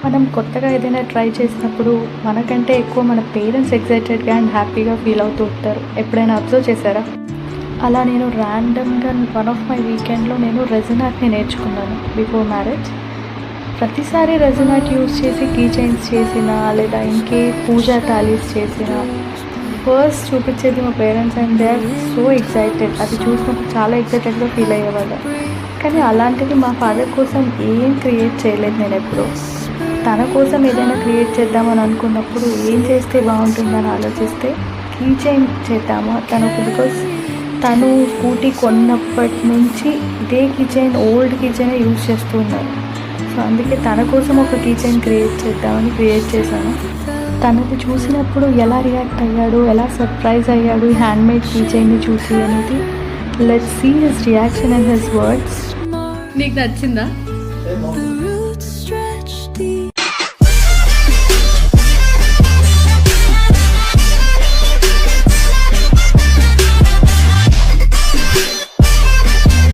మనం కొత్తగా ఏదైనా ట్రై చేసినప్పుడు మనకంటే ఎక్కువ మన పేరెంట్స్ ఎక్సైటెడ్గా అండ్ హ్యాపీగా ఫీల్ అవుతూ ఉంటారు. ఎప్పుడైనా అబ్జర్వ్ చేశారా? అలా నేను ర్యాండమ్గా వన్ ఆఫ్ మై వీకెండ్లో నేను రెజిన్ ఆర్ట్ని నేర్చుకున్నాను బిఫోర్ మ్యారేజ్. ప్రతిసారి రెజిన్ ఆర్ట్ యూస్ చేసి కీ చైన్స్ చేసినా లేదా ఇంకే పూజా టాలీస్ చేసినా ఫస్ట్ చూపించేది మా parents and they are so excited. అది చూసినప్పుడు చాలా ఎక్సైటెడ్గా ఫీల్ అయ్యేవాళ్ళు. కానీ అలాంటిది మా ఫాదర్ కోసం ఏం క్రియేట్ చేయలేదు నేను ఎప్పుడు. తన కోసం ఏదైనా క్రియేట్ చేద్దామని అనుకున్నప్పుడు ఏం చేస్తే బాగుంటుందని ఆలోచిస్తే కీ చైన్ చేద్దాము తనకు. బికాస్ తను స్కూటీ కొన్నప్పటి నుంచి ఇదే key chain, old key chain use చేస్తూ ఉన్నారు. సో అందుకే తన కోసం ఒక కీ చైన్ క్రియేట్ చేద్దామని క్రియేట్ చేశాను. తనది చూసినప్పుడు ఎలా రియాక్ట్ అయ్యాడు, ఎలా సర్ప్రైజ్ అయ్యాడు ఈ హ్యాండ్మేడ్ కీ చైన్ని చూసి అనేది. Let's see his reaction and his words. నీకు నచ్చిందా?